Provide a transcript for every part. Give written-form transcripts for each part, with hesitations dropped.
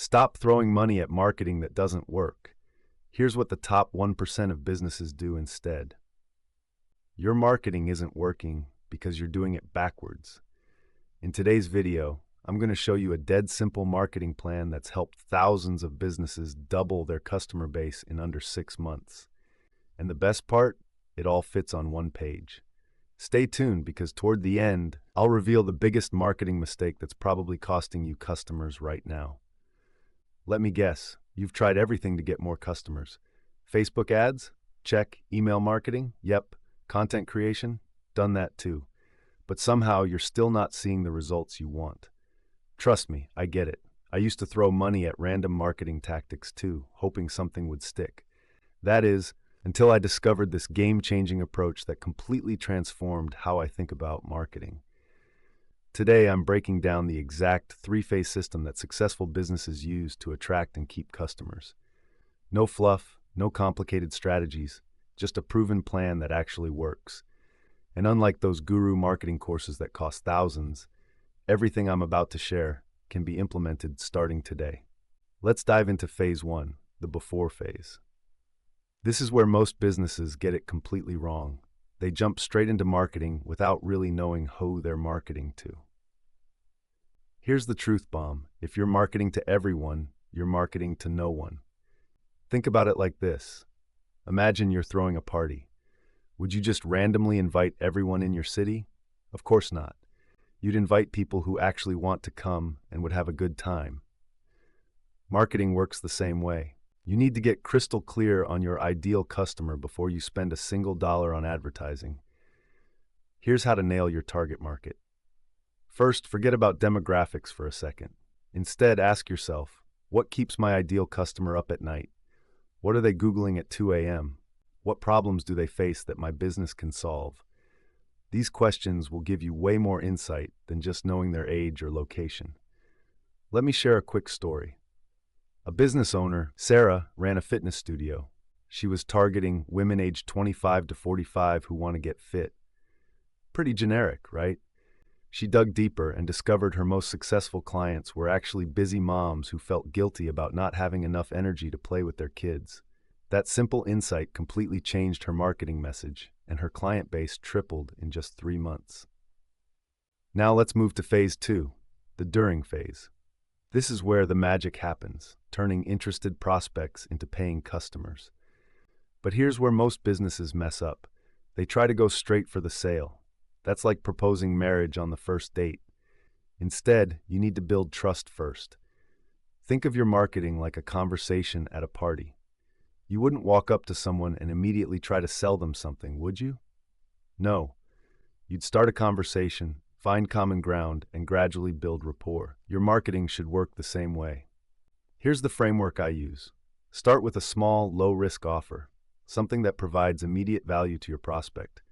Stop throwing money at marketing that doesn't work. Here's what the top 1% of businesses do instead. Your marketing isn't working because you're doing it backwards. In today's video, I'm going to show you a dead simple marketing plan that's helped thousands of businesses double their customer base in under 6 months. And the best part, it all fits on one page. Stay tuned because toward the end, I'll reveal the biggest marketing mistake that's probably costing you customers right now. Let me guess, you've tried everything to get more customers. Facebook ads? Check. Email marketing? Yep. Content creation? Done that too. But somehow you're still not seeing the results you want. Trust me, I get it. I used to throw money at random marketing tactics too, hoping something would stick. That is, until I discovered this game-changing approach that completely transformed how I think about marketing. Today, I'm breaking down the exact three-phase system that successful businesses use to attract and keep customers. No fluff, no complicated strategies, just a proven plan that actually works. And unlike those guru marketing courses that cost thousands, everything I'm about to share can be implemented starting today. Let's dive into phase 1, the before phase. This is where most businesses get it completely wrong. They jump straight into marketing without really knowing who they're marketing to. Here's the truth bomb. If you're marketing to everyone, you're marketing to no one. Think about it like this. Imagine you're throwing a party. Would you just randomly invite everyone in your city? Of course not. You'd invite people who actually want to come and would have a good time. Marketing works the same way. You need to get crystal clear on your ideal customer before you spend a single dollar on advertising. Here's how to nail your target market. First, forget about demographics for a second. Instead, ask yourself, what keeps my ideal customer up at night? What are they Googling at 2 a.m.? What problems do they face that my business can solve? These questions will give you way more insight than just knowing their age or location. Let me share a quick story. A business owner, Sarah, ran a fitness studio. She was targeting women aged 25 to 45 who want to get fit. Pretty generic, right? She dug deeper and discovered her most successful clients were actually busy moms who felt guilty about not having enough energy to play with their kids. That simple insight completely changed her marketing message, and her client base tripled in just 3 months. Now let's move to phase 2, the during phase. This is where the magic happens, turning interested prospects into paying customers. But here's where most businesses mess up. They try to go straight for the sale. That's like proposing marriage on the first date. Instead, you need to build trust first. Think of your marketing like a conversation at a party. You wouldn't walk up to someone and immediately try to sell them something, would you? No. You'd start a conversation, find common ground, and gradually build rapport. Your marketing should work the same way. Here's the framework I use. Start with a small, low-risk offer, something that provides immediate value to your prospect.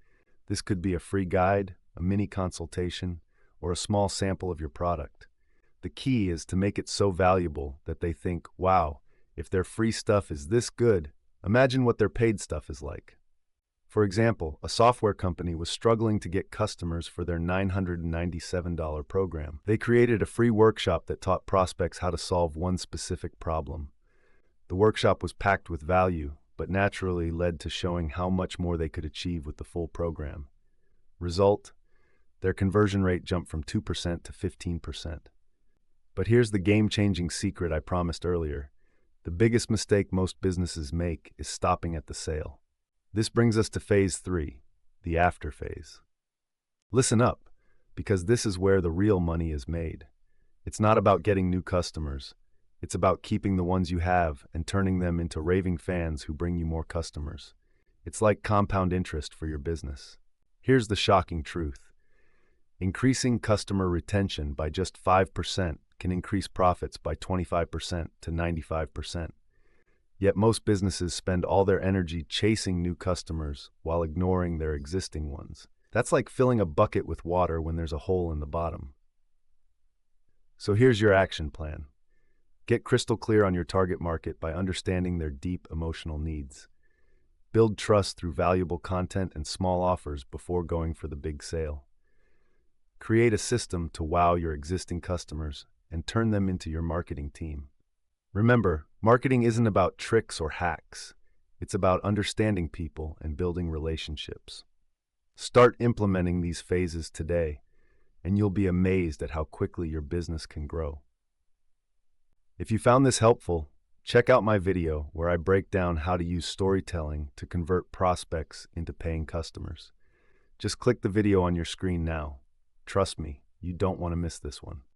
This could be a free guide, a mini consultation, or a small sample of your product. The key is to make it so valuable that they think, wow, if their free stuff is this good, imagine what their paid stuff is like. For example, a software company was struggling to get customers for their $997 program. They created a free workshop that taught prospects how to solve one specific problem. The workshop was packed with value, but naturally led to showing how much more they could achieve with the full program. Result? Their conversion rate jumped from 2% to 15%. But here's the game-changing secret I promised earlier. The biggest mistake most businesses make is stopping at the sale. This brings us to phase 3, the after phase. Listen up, because this is where the real money is made. It's not about getting new customers. It's about keeping the ones you have and turning them into raving fans who bring you more customers. It's like compound interest for your business. Here's the shocking truth. Increasing customer retention by just 5% can increase profits by 25% to 95%. Yet most businesses spend all their energy chasing new customers while ignoring their existing ones. That's like filling a bucket with water when there's a hole in the bottom. So here's your action plan. Get crystal clear on your target market by understanding their deep emotional needs. Build trust through valuable content and small offers before going for the big sale. Create a system to wow your existing customers and turn them into your marketing team. Remember, marketing isn't about tricks or hacks. It's about understanding people and building relationships. Start implementing these phases today, and you'll be amazed at how quickly your business can grow. If you found this helpful, check out my video where I break down how to use storytelling to convert prospects into paying customers. Just click the video on your screen now. Trust me, you don't want to miss this one.